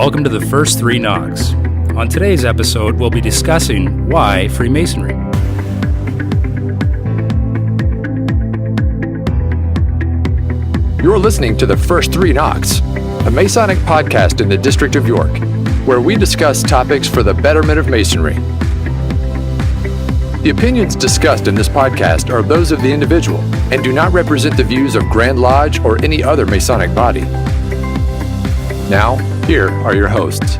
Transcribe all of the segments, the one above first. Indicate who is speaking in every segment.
Speaker 1: welcome to the first three knocks. On today's episode, we'll be discussing why Freemasonry.
Speaker 2: You're listening to the First Three Knocks, a Masonic podcast in the District of York, where we discuss topics for the betterment of Masonry. The opinions discussed in this podcast are those of the individual and do not represent the views of Grand Lodge or any other Masonic body. Now, here are your hosts.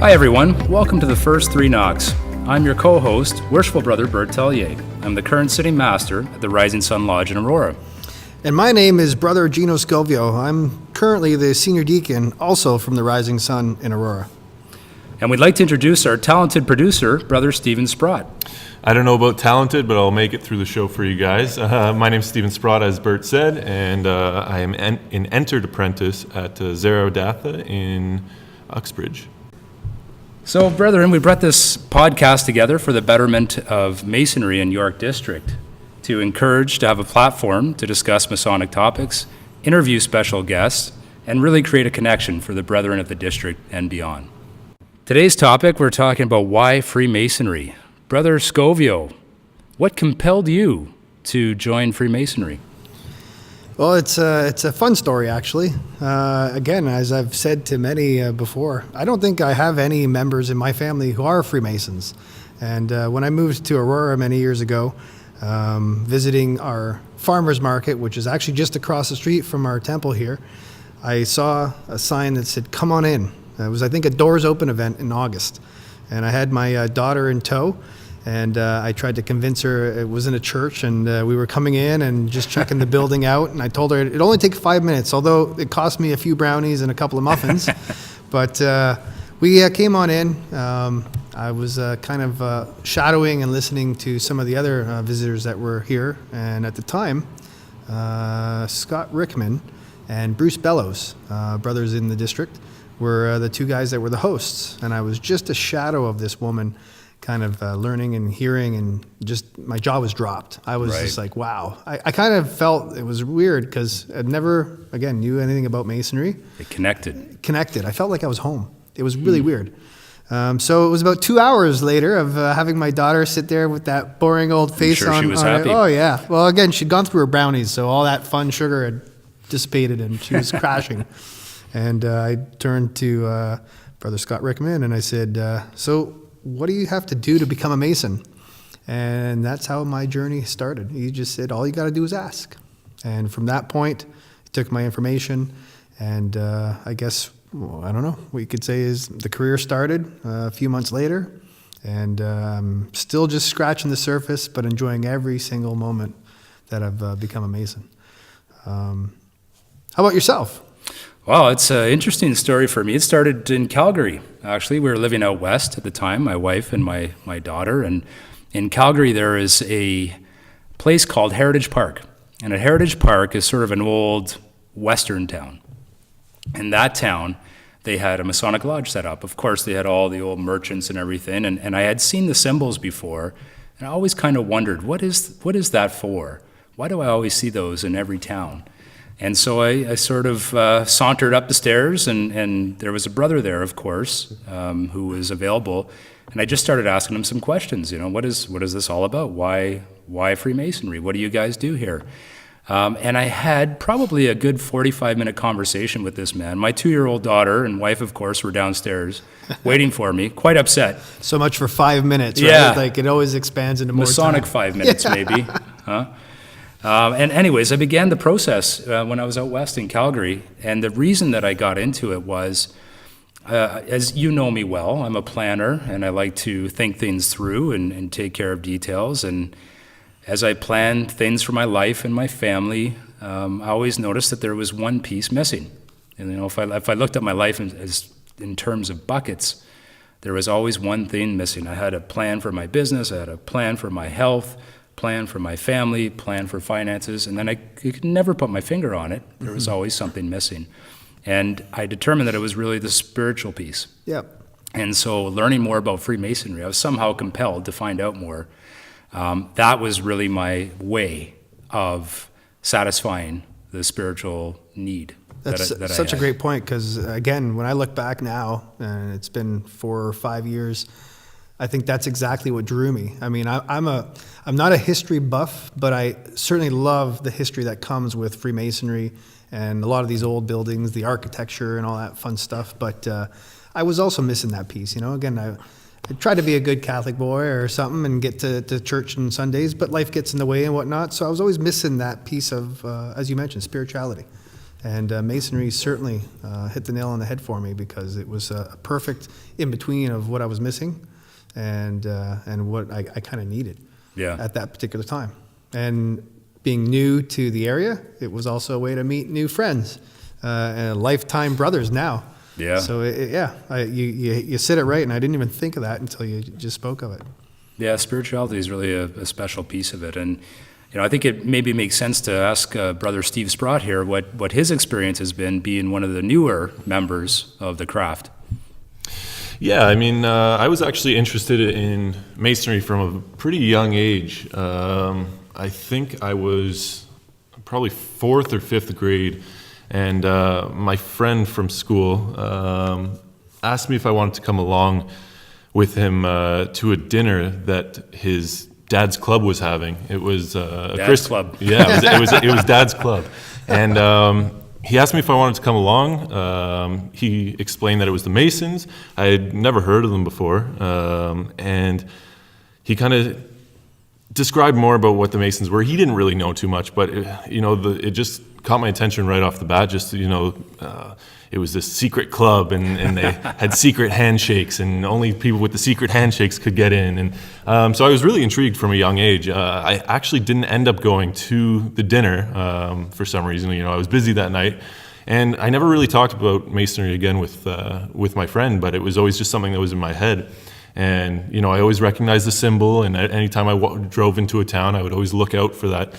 Speaker 1: Hi everyone, welcome to the first three knocks. I'm your co-host, Worshipful Brother Burt. I'm the current sitting master at the Rising Sun Lodge in Aurora.
Speaker 3: And my name is Brother Gino. I'm currently the senior deacon, also from the Rising Sun in Aurora.
Speaker 1: And we'd like to introduce our talented producer, Brother Stephen Sprott.
Speaker 4: I don't know about talented, but I'll make it through the show for you guys. My name's Stephen Sprott, as Burt said, and I am an entered apprentice at Zero Datha in Uxbridge.
Speaker 1: So, brethren, we brought this podcast together for the betterment of Masonry in York District, to encourage, to have a platform to discuss Masonic topics, interview special guests, and really create a connection for the brethren of the district and beyond. Today's topic, we're talking about why Freemasonry. Brother Scovio, what compelled you to join Freemasonry?
Speaker 3: Well, it's a fun story, actually. Again, as I've said to many before, I don't think I have any members in my family who are Freemasons. And when I moved to Aurora many years ago, visiting our farmers market, which is actually just across the street from our temple here, I saw a sign that said, "Come on in." It was, I think, a Doors Open event in August. And I had my daughter in tow. And I tried to convince her it was in a church, and we were coming in and just checking the building out. And I told her it'd only take 5 minutes, although it cost me a few brownies and a couple of muffins. But we came on in. I was kind of shadowing and listening to some of the other visitors that were here. And at the time, Scott Rickman and Bruce Bellows, brothers in the district, were the two guys that were the hosts. And I was just a shadow of this woman, kind of learning and hearing, and just my jaw was dropped. I was just like, wow. I kind of felt it was weird because I'd never, again, knew anything about Masonry.
Speaker 1: It connected.
Speaker 3: I felt like I was home. It was really weird. So it was about 2 hours later of having my daughter sit there with that boring old face
Speaker 1: I'm sure
Speaker 3: on.
Speaker 1: She was happy.
Speaker 3: Oh, yeah. Well, again, she'd gone through her brownies, so all that fun sugar had dissipated and she was crashing. And I turned to Brother Scott Rickman and I said, so what do you have to do to become a Mason? And that's how my journey started. He just said, all you got to do is ask. And from that point, he took my information, and I guess, well, I don't know, what you could say is the career started a few months later, and I'm still just scratching the surface, but enjoying every single moment that I've become a Mason. How about yourself?
Speaker 1: Well, it's an interesting story for me. It started in Calgary, actually. We were living out west at the time, my wife and my daughter. And in Calgary, there is a place called Heritage Park. And at Heritage Park is sort of an old western town. In that town, they had a Masonic lodge set up. Of course, they had all the old merchants and everything. And I had seen the symbols before, and I always kind of wondered, what is that for? Why do I always see those in every town? And so I sort of sauntered up the stairs, and there was a brother there, of course, who was available. And I just started asking him some questions. You know, what is this all about? Why Freemasonry? What do you guys do here? And I had probably a good 45-minute conversation with this man. My 2-year-old daughter and wife, of course, were downstairs waiting for me, quite upset.
Speaker 3: So much for 5 minutes, right?
Speaker 1: Yeah.
Speaker 3: Like it always expands into more
Speaker 1: Masonic
Speaker 3: time.
Speaker 1: 5 minutes, maybe. Huh? And anyways, I began the process when I was out west in Calgary, and the reason that I got into it was, as you know me well, I'm a planner, and I like to think things through and take care of details. And as I planned things for my life and my family, I always noticed that there was one piece missing. And you know, if I looked at my life in terms of buckets, there was always one thing missing. I had a plan for my business, I had a plan for my health, plan for my family, plan for finances, and then I could never put my finger on it. There was always something missing. And I determined that it was really the spiritual piece.
Speaker 3: Yep.
Speaker 1: And so learning more about Freemasonry, I was somehow compelled to find out more. That was really my way of satisfying the spiritual need.
Speaker 3: That's
Speaker 1: that I
Speaker 3: such a
Speaker 1: had.
Speaker 3: great point, because again, when I look back now, and it's been 4 or 5 years, I think that's exactly what drew me. I mean, I'm not a history buff, but I certainly love the history that comes with Freemasonry and a lot of these old buildings, the architecture and all that fun stuff. But I was also missing that piece. Again, I tried to be a good Catholic boy or something and get to church on Sundays, but life gets in the way and whatnot. So I was always missing that piece of, as you mentioned, spirituality. And Masonry certainly hit the nail on the head for me, because it was a perfect in-between of what I was missing and what I kind of needed at that particular time. And being new to the area, it was also a way to meet new friends and lifetime brothers now.
Speaker 1: Yeah.
Speaker 3: So you said it right, and I didn't even think of that until you just spoke of it.
Speaker 1: Yeah, spirituality is really a special piece of it. And I think it maybe makes sense to ask Brother Steve Sprott here what his experience has been being one of the newer members of the craft.
Speaker 4: Yeah, I mean, I was actually interested in Masonry from a pretty young age. I think I was probably 4th or 5th grade, and my friend from school asked me if I wanted to come along with him to a dinner that his dad's club was having. It was a
Speaker 1: Dad's club.
Speaker 4: Yeah, it was Dad's club, and he asked me if I wanted to come along. He explained that it was the Masons. I had never heard of them before, and he kind of described more about what the Masons were. He didn't really know too much, but it just caught my attention right off the bat. Just it was this secret club, and they had secret handshakes, and only people with the secret handshakes could get in. And so I was really intrigued from a young age. I actually didn't end up going to the dinner for some reason. I was busy that night, and I never really talked about Masonry again with my friend. But it was always just something that was in my head. And I always recognized the symbol, and anytime I drove into a town, I would always look out for that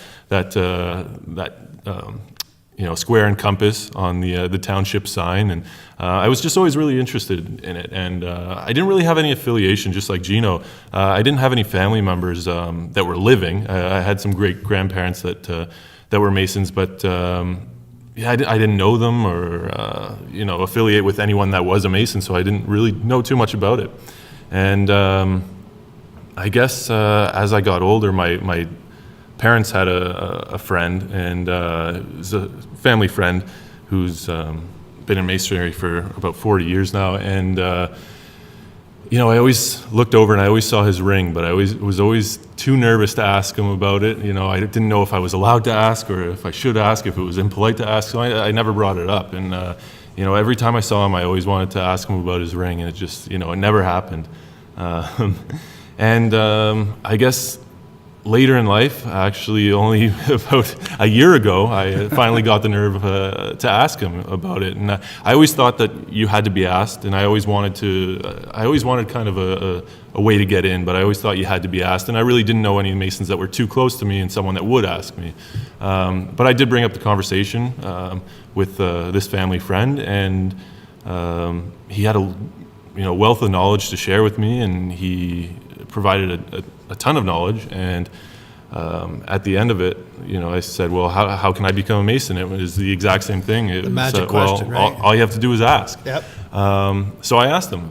Speaker 4: square and compass on the township sign, and I was just always really interested in it. And I didn't really have any affiliation, just like Gino. I didn't have any family members that were living. I had some great grandparents that were Masons, but I didn't know them or affiliate with anyone that was a Mason, so I didn't really know too much about it. And I guess as I got older, my parents had a friend, and it was a family friend who's been in Masonry for about 40 years now. And I always looked over and I always saw his ring, but I was always too nervous to ask him about it. I didn't know if I was allowed to ask or if I should ask, if it was impolite to ask. So I never brought it up. And every time I saw him, I always wanted to ask him about his ring, and it just, it never happened. I guess later in life, actually only about a year ago, I finally got the nerve to ask him about it. And I always thought that you had to be asked, and I always wanted kind of a way to get in, but I always thought you had to be asked. And I really didn't know any Masons that were too close to me and someone that would ask me. But I did bring up the conversation with this family friend, and he had a wealth of knowledge to share with me, and he provided a ton of knowledge. And at the end of it, I said, well, how can I become a Mason? It was the exact same thing.
Speaker 3: The magic question, right?
Speaker 4: All you have to do is ask.
Speaker 3: Yep.
Speaker 4: So I asked him,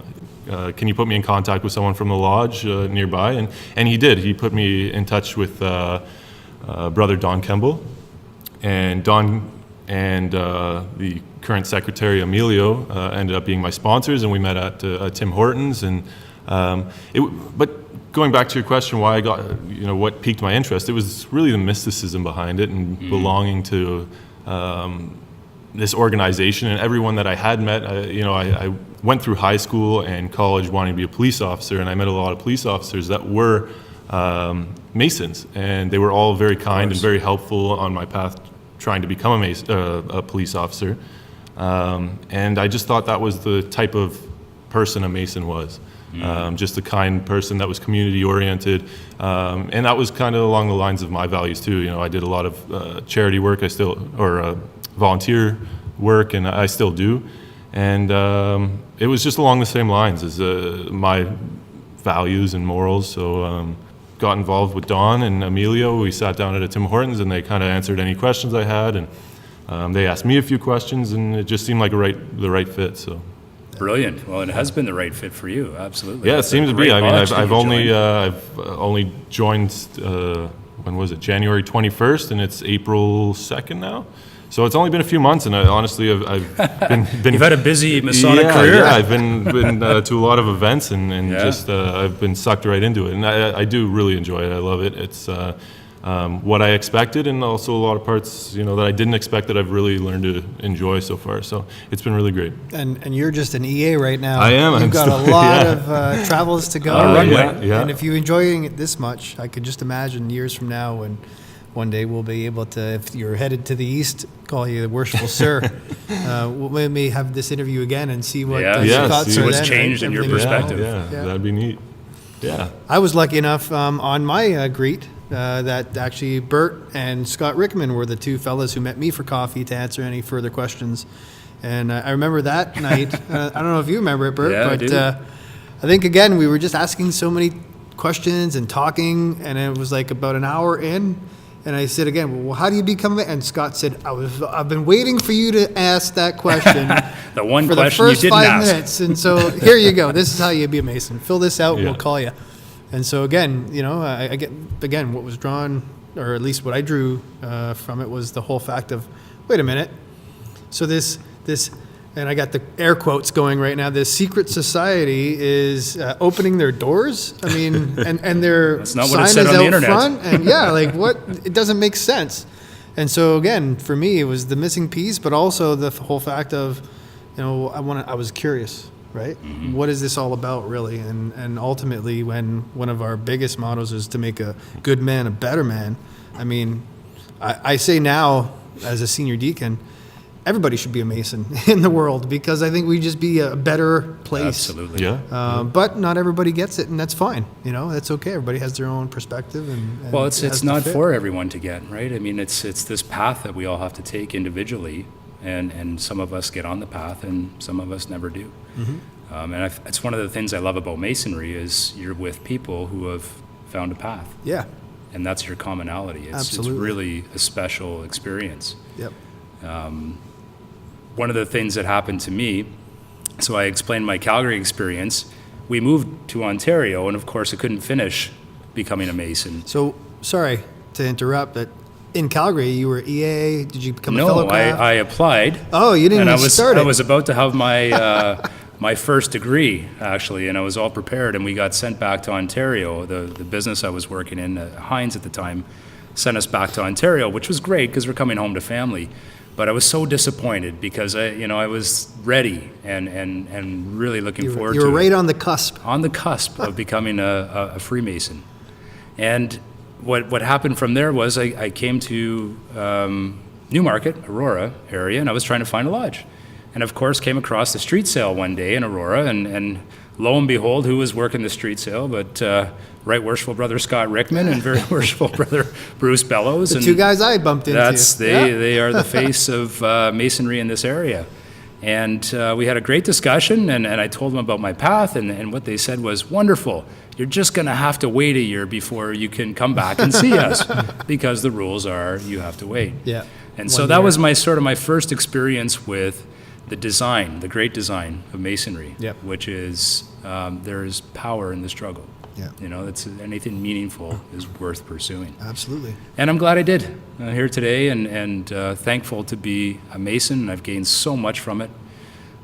Speaker 4: can you put me in contact with someone from the lodge nearby? And he did. He put me in touch with Brother Don Kemble, and Don and the current secretary Emilio ended up being my sponsors, and we met at Tim Hortons. And but going back to your question, why I got, what piqued my interest, it was really the mysticism behind it, and belonging to this organization. And everyone that I had met, I went through high school and college wanting to be a police officer, and I met a lot of police officers that were Masons, and they were all very kind and very helpful on my path trying to become a police officer. And I just thought that was the type of person a Mason was. Just a kind person that was community oriented, and that was kind of along the lines of my values too. I did a lot of charity work, volunteer work, and I still do. And it was just along the same lines as my values and morals. So got involved with Don and Emilio. We sat down at a Tim Hortons, and they kind of answered any questions I had. And They asked me a few questions, and it just seemed like the right fit. So.
Speaker 1: Brilliant. Well, it has been the right fit for you. Absolutely.
Speaker 4: Yeah, it
Speaker 1: That's a
Speaker 4: seems to be.
Speaker 1: great
Speaker 4: I mean,
Speaker 1: lodge that
Speaker 4: I've
Speaker 1: you
Speaker 4: only
Speaker 1: joined.
Speaker 4: joined. When was it? January 21st, and it's April 2nd now. So it's only been a few months, and I've been
Speaker 1: You've had a busy Masonic career.
Speaker 4: Yeah, I've been to a lot of events, and I've been sucked right into it, and I do really enjoy it. I love it. It's what I expected, and also a lot of parts that I didn't expect that I've really learned to enjoy so far. So it's been really great.
Speaker 3: And you're just an EA right now.
Speaker 4: I am.
Speaker 3: You've
Speaker 4: I'm
Speaker 3: got
Speaker 4: still-
Speaker 3: a lot
Speaker 4: yeah.
Speaker 3: of travels to go.
Speaker 4: Yeah.
Speaker 3: And if you're enjoying it this much, I could just imagine years from now when one day we'll be able to, if you're headed to the east, call you the worshipful sir. We may have this interview again and see what
Speaker 1: Yeah.
Speaker 3: your
Speaker 4: Yeah,
Speaker 3: thoughts
Speaker 4: see
Speaker 3: are
Speaker 1: what's
Speaker 3: then,
Speaker 1: changed
Speaker 3: right?
Speaker 1: in your
Speaker 3: Everything was
Speaker 1: perspective.
Speaker 3: wrong.
Speaker 4: Yeah, that'd be neat. Yeah.
Speaker 3: I was lucky enough on my greet that actually Burt and Scott Rickman were the two fellas who met me for coffee to answer any further questions. And I remember that night. I don't know if you remember it, Burt,
Speaker 1: Yeah, I
Speaker 3: but
Speaker 1: do.
Speaker 3: I think, again, we were just asking so many questions and talking, and it was like about an hour in. And I said again, well, how do you become a... And Scott said, I've been waiting for you to ask that question
Speaker 1: The one
Speaker 3: for the
Speaker 1: question you
Speaker 3: first
Speaker 1: didn't
Speaker 3: 5
Speaker 1: ask.
Speaker 3: minutes. And so here you go. This is how you be a Mason. Fill this out and
Speaker 4: Yeah.
Speaker 3: we'll call you. And so again, I get, again, what was drawn, or at least what I drew from it was the whole fact of, wait a minute. So this, and I got the air quotes going right now, this secret society is opening their doors. I mean, and their
Speaker 1: That's not what it
Speaker 3: sign
Speaker 1: said
Speaker 3: is
Speaker 1: on the
Speaker 3: out
Speaker 1: internet.
Speaker 3: front. And yeah, like what? It doesn't make sense. And so again, for me, it was the missing piece, but also the whole fact of, I was curious, right?
Speaker 1: Mm-hmm.
Speaker 3: What is this all about, really? And ultimately, when one of our biggest mottos is to make a good man a better man, I mean, I say now, as a senior deacon, everybody should be a Mason in the world, because I think we'd just be a better place.
Speaker 1: Absolutely.
Speaker 4: Yeah.
Speaker 3: But not everybody gets it, and that's fine. That's okay. Everybody has their own perspective. And
Speaker 1: Well,
Speaker 3: it has
Speaker 1: it's
Speaker 3: to
Speaker 1: not
Speaker 3: fit.
Speaker 1: for everyone to get, right? I mean, it's this path that we all have to take individually, and some of us get on the path, and some of us never do.
Speaker 3: Mm-hmm.
Speaker 1: It's one of the things I love about Masonry is you're with people who have found a path,
Speaker 3: Yeah.
Speaker 1: and that's your commonality. It's
Speaker 3: Absolutely.
Speaker 1: really a special experience.
Speaker 3: Yep.
Speaker 1: One of the things that happened to me, so I explained my Calgary experience. We moved to Ontario, and of course I couldn't finish becoming a Mason.
Speaker 3: So, sorry to interrupt, but in Calgary, you were EA. Did you become a
Speaker 1: No,
Speaker 3: fellow craft?
Speaker 1: I applied.
Speaker 3: Oh, you didn't
Speaker 1: and
Speaker 3: even start
Speaker 1: I
Speaker 3: it.
Speaker 1: was about to have my my first degree, actually, and I was all prepared, and we got sent back to Ontario. The business I was working in, Heinz at the time, sent us back to Ontario, which was great because we're coming home to family. But I was so disappointed because I was ready and really looking forward
Speaker 3: You
Speaker 1: to
Speaker 3: were
Speaker 1: it.
Speaker 3: right on the cusp.
Speaker 1: On the cusp of becoming a Freemason. And what happened from there was I came to Newmarket, Aurora area, and I was trying to find a lodge. And of course came across the street sale one day in Aurora, and lo and behold, who was working the street sale but Right Worshipful Brother Scott Rickman and Very Worshipful Brother Bruce Bellows.
Speaker 3: The
Speaker 1: and
Speaker 3: two guys I bumped into.
Speaker 1: they are the face of Masonry in this area. And we had a great discussion, and I told them about my path, and what they said was, wonderful, you're just going to have to wait a year before you can come back and see us, because the rules are you have to wait.
Speaker 3: Yeah.
Speaker 1: And so that was my first experience with the design, the great design of Masonry,
Speaker 3: Yep.
Speaker 1: which is there is power in the struggle.
Speaker 3: Yeah.
Speaker 1: It's anything meaningful is worth pursuing.
Speaker 3: Absolutely.
Speaker 1: And I'm glad I did. I'm here today and thankful to be a Mason, and I've gained so much from it.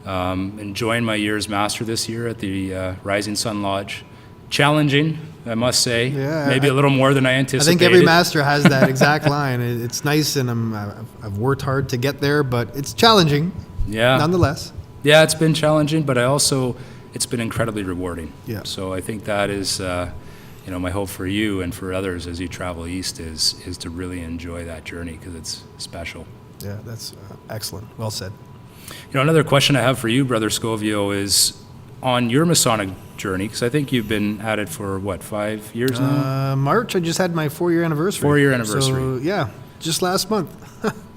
Speaker 1: Enjoying my year's master this year at the Rising Sun Lodge. Challenging, I must say.
Speaker 3: Yeah,
Speaker 1: Maybe a little more than I
Speaker 3: I
Speaker 1: anticipated.
Speaker 3: think every master has that exact line. It's nice, and I've worked hard to get there, but it's challenging
Speaker 1: Yeah.
Speaker 3: nonetheless.
Speaker 1: Yeah, it's been challenging, but it's been incredibly rewarding.
Speaker 3: Yeah.
Speaker 1: So I think that is, my hope for you and for others as you travel east is to really enjoy that journey, because it's special.
Speaker 3: Yeah, that's excellent. Well said.
Speaker 1: Another question I have for you, Brother Scovio, is on your Masonic journey, because I think you've been at it for, 5 years now?
Speaker 3: March, I just had my 4-year anniversary.
Speaker 1: 4-year anniversary.
Speaker 3: So, yeah, just last month.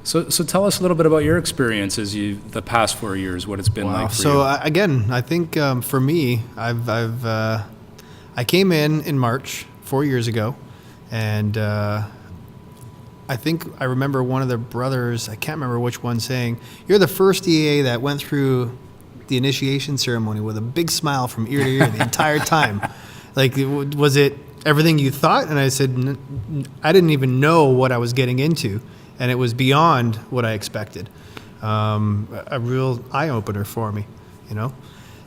Speaker 1: So tell us a little bit about your experience the past 4 years, what it's been like for
Speaker 3: So
Speaker 1: you.
Speaker 3: again, I think for me, I came in March 4 years ago, and I I think I remember one of the brothers, I can't remember which one, saying, "You're the first EA that went through the initiation ceremony with a big smile from ear to ear the entire time." Like, was it everything you thought? And I said, I didn't even know what I was getting into, and it was beyond what I expected. A real eye-opener for me, you know?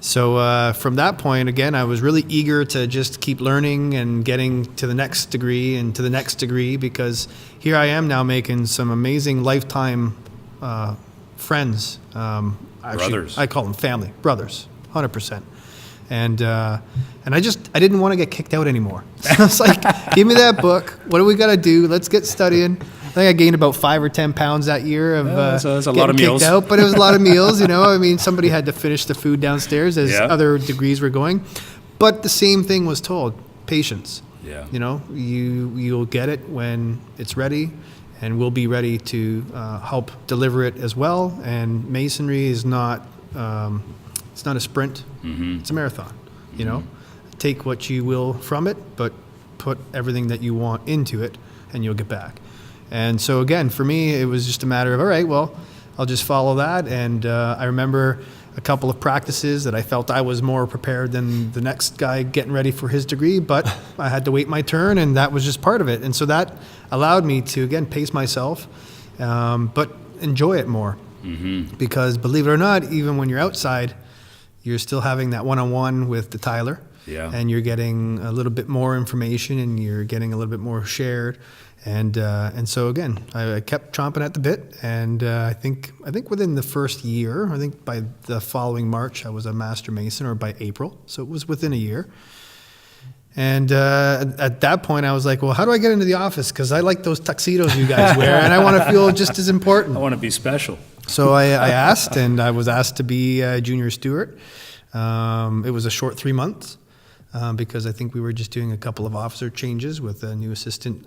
Speaker 3: So from that point, again, I was really eager to just keep learning and getting to the next degree and to the next degree, because here I am now making some amazing lifetime friends.
Speaker 1: Brothers.
Speaker 3: I call them family, brothers, 100%. And I didn't want to get kicked out anymore. I was like, give me that book. What do we got to do? Let's get studying. I think I gained about 5 or 10 pounds that year of
Speaker 1: that's a
Speaker 3: getting
Speaker 1: lot of
Speaker 3: kicked
Speaker 1: meals.
Speaker 3: out, but it was a lot of meals, you know. I mean, somebody had to finish the food downstairs as other degrees were going. But the same thing was told, patience.
Speaker 1: Yeah.
Speaker 3: You know, you'll get it when it's ready, and we'll be ready to help deliver it as well. And Masonry is not, it's not a sprint, it's a marathon, you know. Take what you will from it, but put everything that you want into it, and you'll get back. And so again, for me, it was just a matter of, all right, well, I'll just follow that. And I remember a couple of practices that I felt I was more prepared than the next guy getting ready for his degree, but I had to wait my turn, and that was just part of it. And so that allowed me to, again, pace myself, but enjoy it more. Because believe it or not, even when you're outside, you're still having that one-on-one with the Tyler.
Speaker 1: Yeah.
Speaker 3: And you're getting a little bit more information, and you're getting a little bit more shared. And so again, I kept chomping at the bit, and I think within the first year, I think by the following March, I was a Master Mason, or by April, so it was within a year. And at that point, I was like, well, how do I get into the office? Because I like those tuxedos you guys wear, and I want to feel just as important.
Speaker 1: I want to be special.
Speaker 3: So I asked, and I was asked to be a junior steward. It was a short 3 months. Because I think we were just doing a couple of officer changes with a new assistant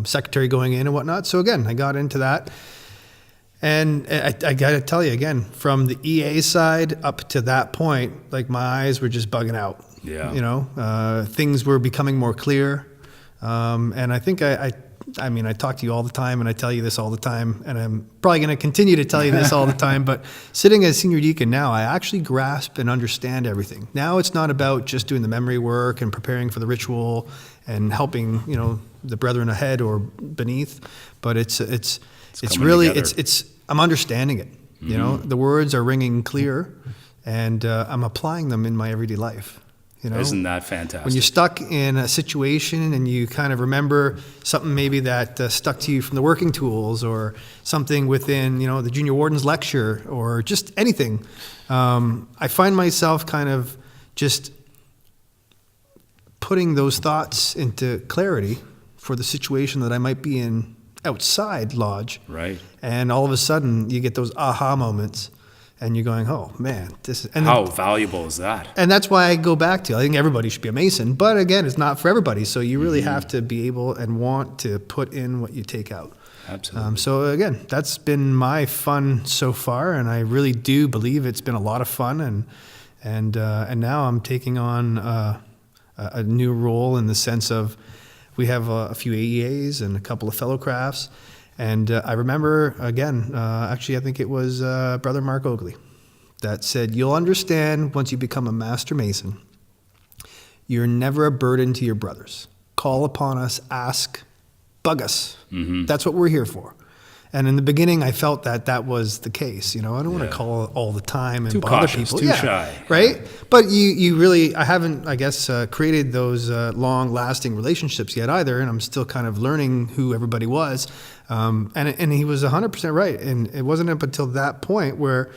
Speaker 3: secretary going in and whatnot. So again, I got into that. And I got to tell you again, from the EA side up to that point, like my eyes were just bugging out.
Speaker 1: Yeah.
Speaker 3: You know, things were becoming more clear. And I think I mean, I talk to you all the time, and I tell you this all the time, and I'm probably going to continue to tell you this all the time, but sitting as senior deacon now, I actually grasp and understand everything. Now it's not about just doing the memory work and preparing for the ritual and helping, you know, the brethren ahead or beneath, but it's really,
Speaker 1: together.
Speaker 3: I'm understanding it. You know, the words are ringing clear, and I'm applying them in my everyday life. You know,
Speaker 1: Isn't that fantastic?
Speaker 3: when you're stuck in a situation and you kind of remember something maybe that stuck to you from the working tools, or something within, you know, the junior warden's lecture, or just anything, I find myself kind of just putting those thoughts into clarity for the situation that I might be in outside lodge.
Speaker 1: Right.
Speaker 3: And all of a sudden you get those aha moments, and you're going, oh man, this is... And
Speaker 1: How valuable is that?
Speaker 3: And that's why I go back to, I think everybody should be a Mason, but again, it's not for everybody. So you really have to be able and want to put in what you take out.
Speaker 1: Absolutely.
Speaker 3: So again, that's been my fun so far, and I really do believe it's been a lot of fun. And now I'm taking on a new role in the sense of, we have a few AEAs and a couple of fellow crafts. And I remember, again, actually I think it was Brother Mark Oakley that said, you'll understand once you become a Master Mason, you're never a burden to your brothers. Call upon us, ask, bug us. That's what we're here for. And in the beginning, I felt that was the case. You know, I don't want to call all the time and
Speaker 1: Too
Speaker 3: bother
Speaker 1: cautious,
Speaker 3: people.
Speaker 1: too shy.
Speaker 3: Right? But you really, I haven't, I guess, created those long-lasting relationships yet either, and I'm still kind of learning who everybody was. And he was 100% right. And it wasn't up until that point where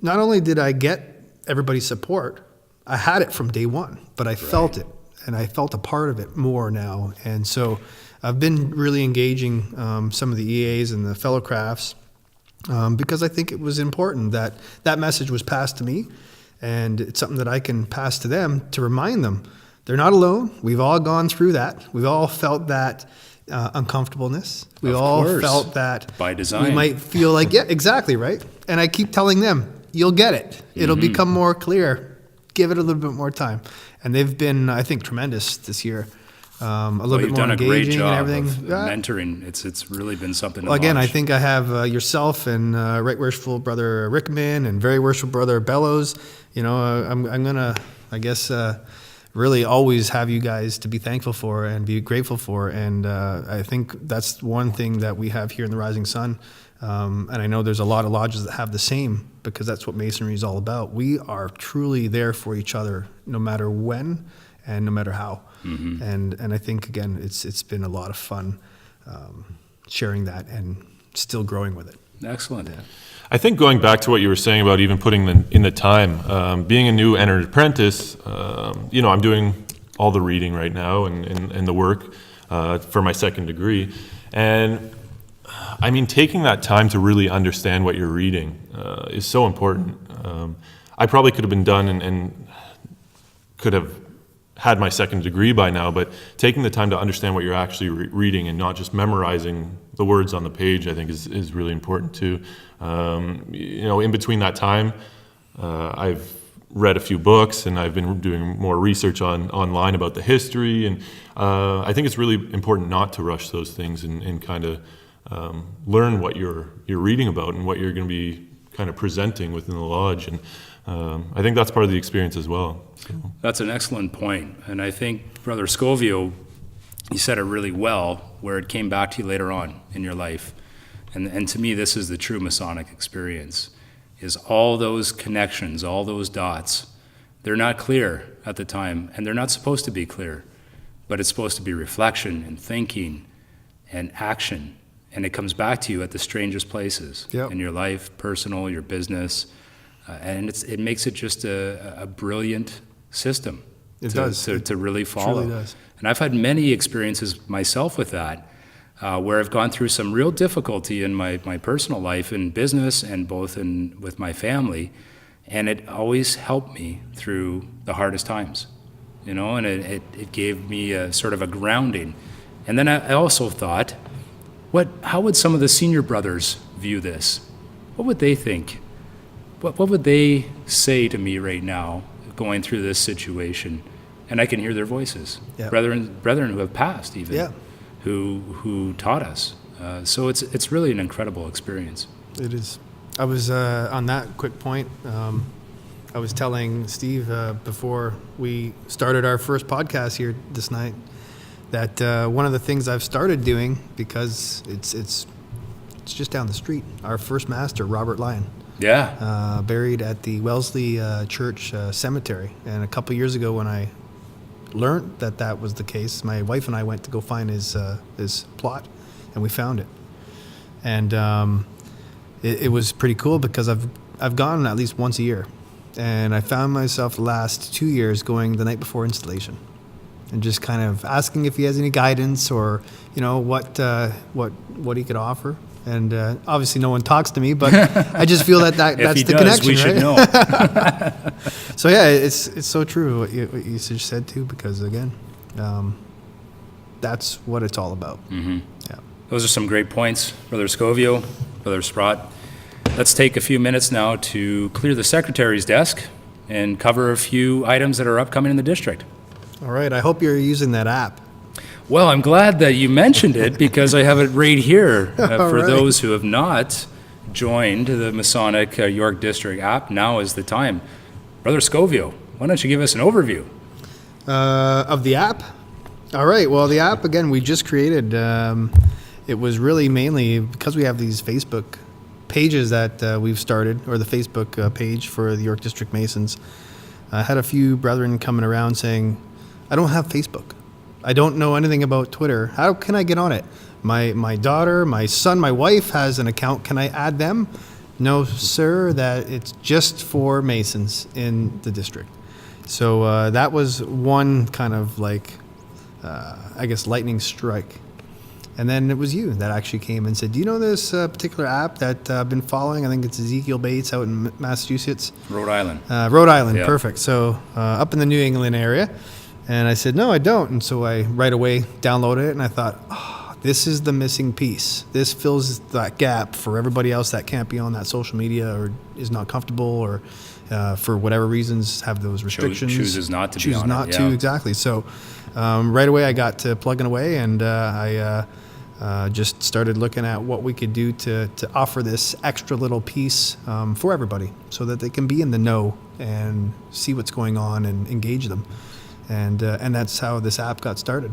Speaker 3: not only did I get everybody's support, I had it from day one, but I felt it, and I felt a part of it more now. And so I've been really engaging some of the EAs and the fellow crafts because I think it was important that that message was passed to me, and it's something that I can pass to them to remind them they're not alone. We've all gone through that. We've all felt that uncomfortableness. We all felt that
Speaker 1: by design.
Speaker 3: We might feel like, yeah, exactly, right? And I keep telling them, you'll get it. It'll become more clear. Give it a little bit more time. And they've been, I think, tremendous this year. a little bit
Speaker 1: you've
Speaker 3: more
Speaker 1: done a great
Speaker 3: engaging and
Speaker 1: job
Speaker 3: everything.
Speaker 1: of mentoring. It's really been something to
Speaker 3: Well, again, I
Speaker 1: watch.
Speaker 3: think I have yourself and Right Worshipful Brother Rickman and Very Worshipful Brother Bellows. I'm gonna, I guess, really always have you guys to be thankful for and be grateful for. And I think that's one thing that we have here in the Rising Sun. And I know there's a lot of lodges that have the same, because that's what Masonry is all about. We are truly there for each other, no matter when and no matter how. Mm-hmm. And I think, again, it's been a lot of fun sharing that and still growing with it.
Speaker 1: Excellent.
Speaker 3: Yeah.
Speaker 4: I think going back to what you were saying about even putting in the time, being a new entered apprentice, I'm doing all the reading right now and the work for my second degree. And I mean, taking that time to really understand what you're reading is so important. I probably could have been done and could have had my second degree by now, but taking the time to understand what you're actually reading and not just memorizing the words on the page, I think is really important too. In between that time, I've read a few books and I've been doing more research online about the history, and I think it's really important not to rush those things and kind of learn what you're reading about and what you're going to be kind of presenting within the lodge, and I think that's part of the experience as well. So.
Speaker 1: That's an excellent point. And I think Brother Scovio, you said it really well, where it came back to you later on in your life. And to me, this is the true Masonic experience, is all those connections, all those dots. They're not clear at the time, and they're not supposed to be clear, but it's supposed to be reflection and thinking and action. And it comes back to you at the strangest places in your life, personal, your business, and it makes it just a brilliant system.
Speaker 3: It does.
Speaker 1: To really follow.
Speaker 3: It truly does.
Speaker 1: And I've had many experiences myself with that, where I've gone through some real difficulty in my personal life and business, and both with my family, and it always helped me through the hardest times, and it gave me a sort of a grounding. And then I also thought, how would some of the senior brothers view this? What would they think? What would they say to me right now going through this situation? And I can hear their voices, brethren who have passed even, who taught us. So it's really an incredible experience.
Speaker 3: It is. I was on that quick point. I was telling Steve before we started our first podcast here this night that one of the things I've started doing, because it's just down the street, our first master, Robert Lyon. Buried at the Wellesley Church Cemetery. And a couple years ago, when I learned that was the case, my wife and I went to go find his plot, and we found it. And it was pretty cool, because I've gone at least once a year, and I found myself the last 2 years going the night before installation, and just kind of asking if he has any guidance or what he could offer. And obviously no one talks to me, but I just feel that's the connection,
Speaker 1: we
Speaker 3: right?
Speaker 1: should know.
Speaker 3: So yeah, it's so true what you just said too, because again, that's what it's all about.
Speaker 1: Mm-hmm.
Speaker 3: Yeah.
Speaker 1: Those are some great points, Brother Scovio, Brother Sprott. Let's take a few minutes now to clear the secretary's desk and cover a few items that are upcoming in the district.
Speaker 3: All right, I hope you're using that app.
Speaker 1: Well, I'm glad that you mentioned it, because I have it right here for
Speaker 3: right.
Speaker 1: those who have not joined the Masonic York District app. Now is the time. Brother Scovio, why don't you give us an overview?
Speaker 3: Of the app? All right, well, the app, again, we just created. It was really mainly because we have these Facebook pages that we've started, or the Facebook page for the York District Masons. I had a few brethren coming around saying, I don't have Facebook. I don't know anything about Twitter. How can I get on it? My daughter, my son, my wife has an account. Can I add them? No, sir, that it's just for Masons in the district. So that was one kind of lightning strike. And then it was you that actually came and said, do you know this particular app that I've been following? I think it's Ezekiel Bates out in Massachusetts.
Speaker 1: Rhode Island.
Speaker 3: Rhode Island,
Speaker 1: yeah.
Speaker 3: Perfect. So up in the New England area. And I said, no, I don't. And so I right away downloaded it, and I thought, this is the missing piece. This fills that gap for everybody else that can't be on that social media or is not comfortable or for whatever reasons have those restrictions.
Speaker 1: Chooses not to be on it.
Speaker 3: Chooses not to, exactly. So right away I got to plugging away, and I just started looking at what we could do to offer this extra little piece for everybody so that they can be in the know and see what's going on and engage them. And that's how this app got started.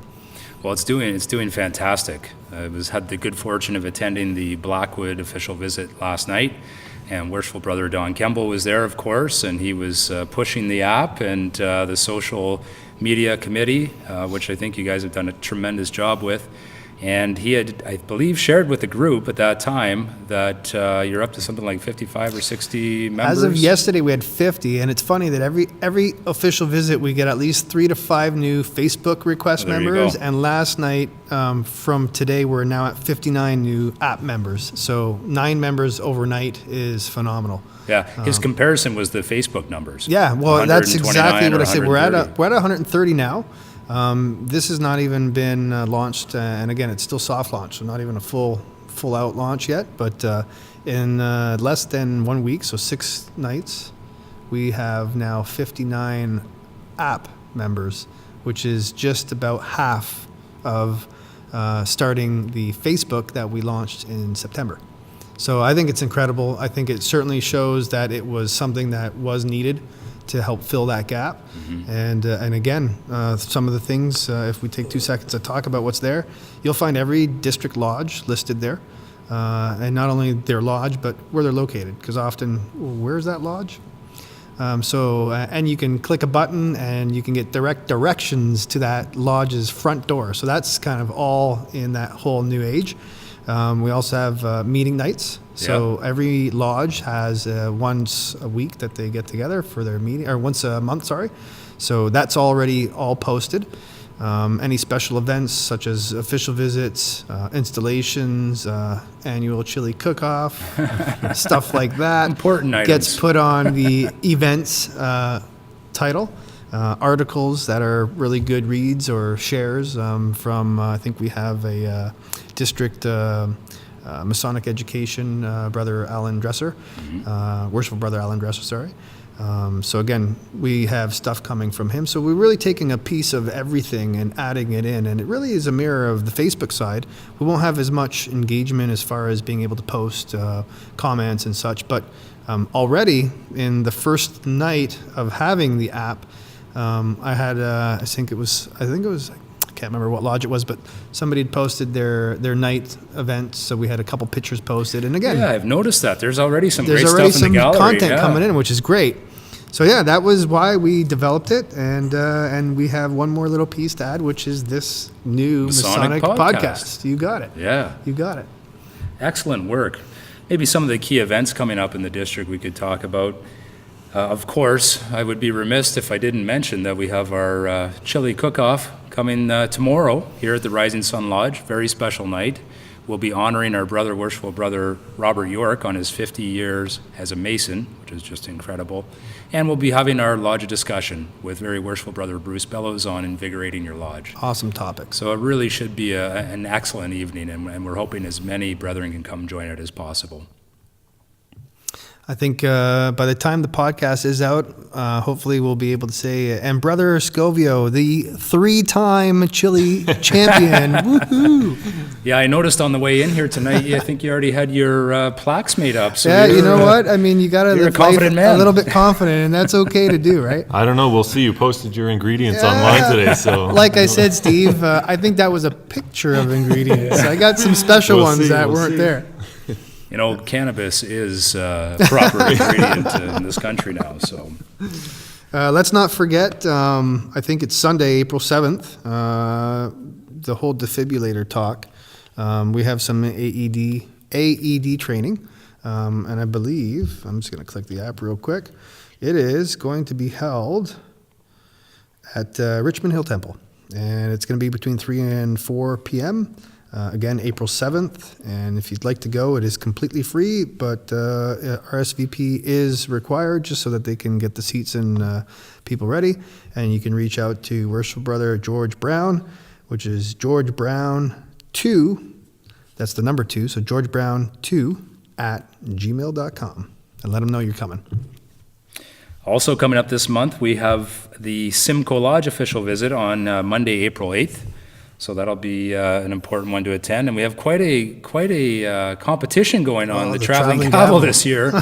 Speaker 1: Well, it's doing fantastic. I had the good fortune of attending the Blackwood official visit last night, and Worshipful Brother Don Kemble was there, of course, and he was pushing the app and the social media committee, which I think you guys have done a tremendous job with. And he had, I believe, shared with the group at that time that you're up to something like 55 or 60 members.
Speaker 3: As of yesterday, we had 50, and it's funny that every official visit we get at least 3 to 5 new Facebook request members. And last night, from today, we're now at 59 new app members. So 9 members overnight is phenomenal.
Speaker 1: Yeah, his comparison was the Facebook numbers.
Speaker 3: Yeah, well, that's exactly what I said. We're at 130 now. This has not even been launched, and again, it's still soft launch, so not even a full out launch yet. But in less than 1 week, so 6 nights, we have now 59 app members, which is just about half of starting the Facebook that we launched in September. So I think it's incredible. I think it certainly shows that it was something that was needed to help fill that gap. Mm-hmm. And again, some of the things, if we take 2 seconds to talk about what's there, you'll find every district lodge listed there. And not only their lodge, but where they're located, because often, where's that lodge? And you can click a button and you can get direct directions to that lodge's front door. So that's kind of all in that whole new age. We also have meeting nights. So every lodge has once a week that they get together for their meeting, or once a month, sorry. So that's already all posted. Any special events such as official visits, installations, annual chili cook-off, stuff like that.
Speaker 1: Important items.
Speaker 3: Gets put on the events title. Articles that are really good reads or shares from, I think we have a district Masonic education, Brother Alan Dresser, Worshipful Brother Alan Dresser, sorry. So again, we have stuff coming from him. So we're really taking a piece of everything and adding it in. And it really is a mirror of the Facebook side. We won't have as much engagement as far as being able to post comments and such. But already in the first night of having the app, I had, I think it was, I can't remember what lodge it was, but somebody had posted their night event, so we had a couple pictures posted. And again,
Speaker 1: yeah, I've noticed that. There's already some great stuff in the gallery.
Speaker 3: There's already some content coming in, which is great. So yeah, that was why we developed it, and we have one more little piece to add, which is this new Masonic podcast. You got it.
Speaker 1: Yeah.
Speaker 3: You got it.
Speaker 1: Excellent work. Maybe some of the key events coming up in the district we could talk about. Of course, I would be remiss if I didn't mention that we have our chili cook-off coming tomorrow here at the Rising Sun Lodge. Very special night. We'll be honoring our brother, Worshipful Brother Robert York, on his 50 years as a Mason, which is just incredible. And we'll be having our lodge discussion with very Worshipful Brother Bruce Bellows on invigorating your lodge.
Speaker 3: Awesome topic.
Speaker 1: So it really should be an excellent evening, and we're hoping as many brethren can come join it as possible.
Speaker 3: I think by the time the podcast is out, hopefully we'll be able to say, and Brother Scovio, the 3-time chili champion. Woohoo!
Speaker 1: Yeah, I noticed on the way in here tonight, I think you already had your plaques made up. So
Speaker 3: yeah, you know what? I mean, you got to live life
Speaker 1: man.
Speaker 3: A little bit confident, and that's okay to do, right?
Speaker 4: I don't know. We'll see. You posted your ingredients online today, so.
Speaker 3: Like I said, Steve, I think that was a picture of ingredients. I got some special ones that weren't there.
Speaker 1: You know, cannabis is a proper ingredient in this country now, so.
Speaker 3: Let's not forget, I think it's Sunday, April 7th, the whole defibrillator talk. We have some AED training, and I believe, I'm just going to click the app real quick, it is going to be held at Richmond Hill Temple, and it's going to be between 3 and 4 p.m., again, April 7th, and if you'd like to go, it is completely free, but RSVP is required just so that they can get the seats and people ready, and you can reach out to Worshipful Brother George Brown, which is George Brown 2, that's the number 2, so George Brown 2 @gmail.com, and let them know you're coming.
Speaker 1: Also coming up this month, we have the Simcoe Lodge official visit on Monday, April 8th. So that'll be an important one to attend. And we have quite a competition going on, the traveling gavel this year.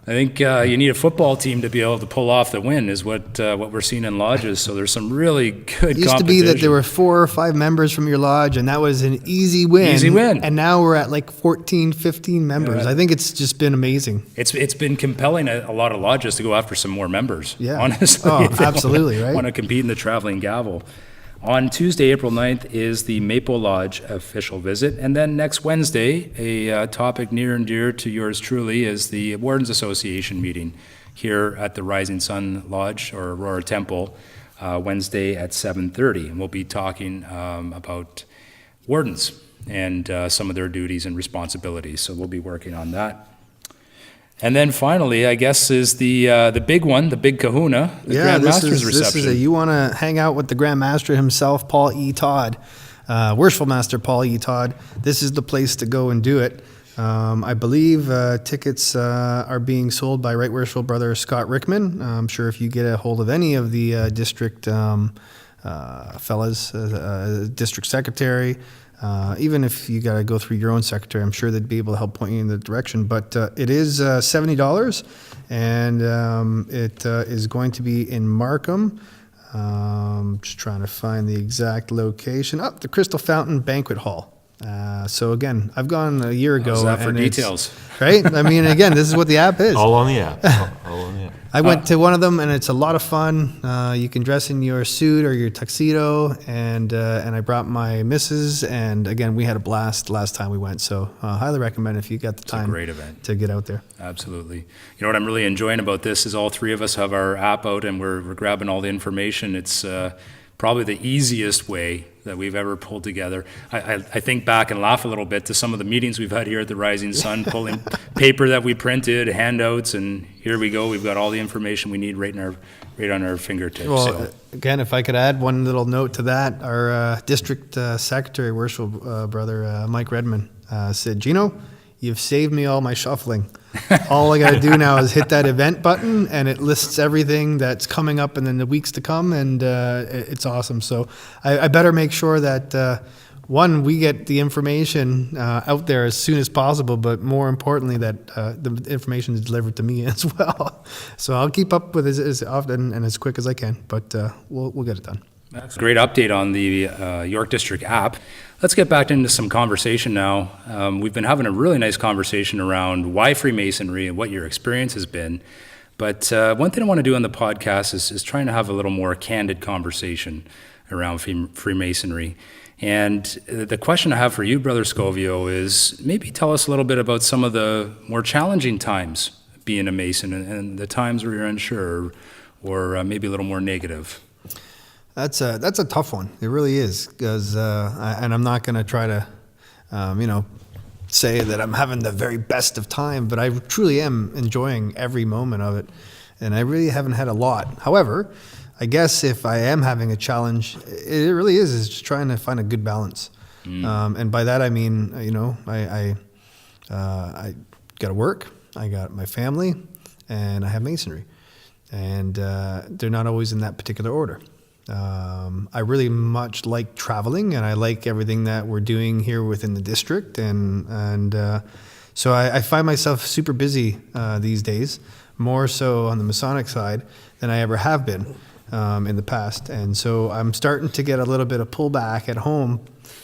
Speaker 1: I think you need a football team to be able to pull off the win is what we're seeing in lodges. So there's some really good competition.
Speaker 3: It used to be that there were 4 or 5 members from your lodge, and that was an easy win.
Speaker 1: Easy win.
Speaker 3: And now we're at like 14, 15 members.
Speaker 1: Yeah.
Speaker 3: I think it's just been amazing.
Speaker 1: It's been compelling a lot of lodges to go after some more members.
Speaker 3: Yeah.
Speaker 1: Honestly.
Speaker 3: Oh,
Speaker 1: They
Speaker 3: absolutely, right?
Speaker 1: want to compete in the traveling gavel. On Tuesday, April 9th, is the Maple Lodge official visit. And then next Wednesday, a topic near and dear to yours truly is the Wardens Association meeting here at the Rising Sun Lodge or Aurora Temple, Wednesday at 7:30. And we'll be talking about wardens and some of their duties and responsibilities. So we'll be working on that. And then finally, I guess, is the big one, the big kahuna, the Grand Master's reception.
Speaker 3: You want to hang out with the Grand Master himself, Paul E. Todd, Worshipful Master Paul E. Todd. This is the place to go and do it. I believe tickets are being sold by Right Worshipful Brother Scott Rickman. I'm sure if you get a hold of any of the district fellas, district secretary, even if you got to go through your own secretary, I'm sure they'd be able to help point you in the direction. But it is $70, and it is going to be in Markham. Just trying to find the exact location. The Crystal Fountain Banquet Hall. So again, I've gone a year ago.
Speaker 1: How's that for
Speaker 3: and
Speaker 1: details?
Speaker 3: Right? I mean, again, this is what the app is.
Speaker 4: All on the app. All on the app.
Speaker 3: I went to one of them, and it's a lot of fun. You can dress in your suit or your tuxedo, and I brought my missus, and again, we had a blast last time we went. So highly recommend if you got the time.
Speaker 1: It's a great event
Speaker 3: to get out there.
Speaker 1: Absolutely. You know what I'm really enjoying about this is all three of us have our app out, and we're grabbing all the information. It's probably the easiest way that we've ever pulled together. I think back and laugh a little bit to some of the meetings we've had here at the Rising Sun, pulling paper that we printed, handouts, and here we go. We've got all the information we need right on our fingertips.
Speaker 3: Well, again, if I could add one little note to that, our district secretary, Worshipful Brother Mike Redman, said, "Gino, you've saved me all my shuffling. All I got to do now is hit that event button, and it lists everything that's coming up and then the weeks to come, and it's awesome." So I better make sure that, one, we get the information out there as soon as possible, but more importantly, that the information is delivered to me as well. So I'll keep up with it as often and as quick as I can, but we'll get it done.
Speaker 1: That's a great update on the York District app. Let's get back into some conversation now. We've been having a really nice conversation around why Freemasonry and what your experience has been. But one thing I want to do on the podcast is trying to have a little more candid conversation around Freemasonry. And the question I have for you, Brother Scovio, is maybe tell us a little bit about some of the more challenging times being a Mason and the times where you're unsure or maybe a little more negative.
Speaker 3: That's a tough one. It really is, because and I'm not going to try to, say that I'm having the very best of time, but I truly am enjoying every moment of it, and I really haven't had a lot. However, I guess if I am having a challenge, it really is just trying to find a good balance, and by that I mean, I got to work, I got my family, and I have Masonry, and they're not always in that particular order. I really much like traveling, and I like everything that we're doing here within the district, and so I find myself super busy these days, more so on the Masonic side than I ever have been in the past, and so I'm starting to get a little bit of pullback at home.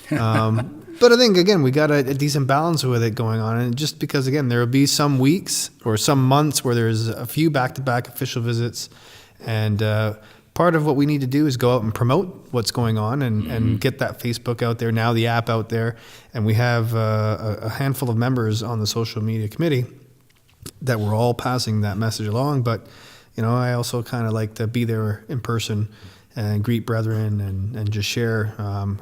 Speaker 3: But I think, again, we got a decent balance with it going on, and just because, again, there will be some weeks or some months where there's a few back-to-back official visits, and part of what we need to do is go out and promote what's going on and get that Facebook out there, now the app out there. And we have a handful of members on the social media committee that we're all passing that message along. But, I also kind of like to be there in person and greet brethren and just share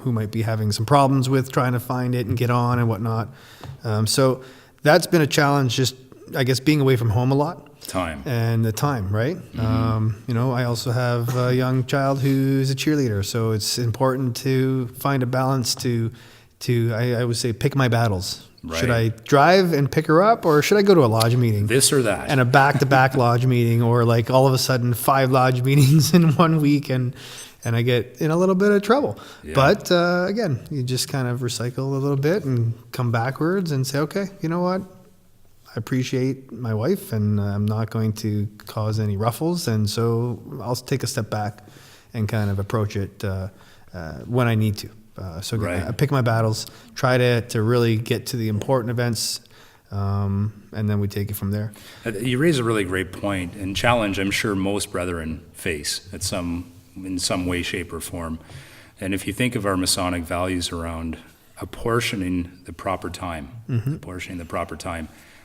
Speaker 3: who might be having some problems with trying to find it and get on and whatnot. So that's been a challenge, just, I guess, being away from home a lot.
Speaker 1: Time.
Speaker 3: And the time, right? I also have a young child who's a cheerleader, so it's important to find a balance to I would say, pick my battles.
Speaker 1: Right.
Speaker 3: Should I drive and pick her up, or should I go to a lodge meeting?
Speaker 1: This or that.
Speaker 3: And a back-to-back lodge meeting, or like all of a sudden 5 lodge meetings in 1 week, and I get in a little bit of trouble.
Speaker 1: Yeah.
Speaker 3: But again, you just kind of recycle a little bit and come backwards and say, okay, you know what? I appreciate my wife, and I'm not going to cause any ruffles, and so I'll take a step back and kind of approach it when I need to. So again,
Speaker 1: Right.
Speaker 3: I pick my battles, try to really get to the important events, and then we take it from there.
Speaker 1: You raise a really great point and challenge I'm sure most brethren face in some way, shape, or form. And if you think of our Masonic values around apportioning the proper time,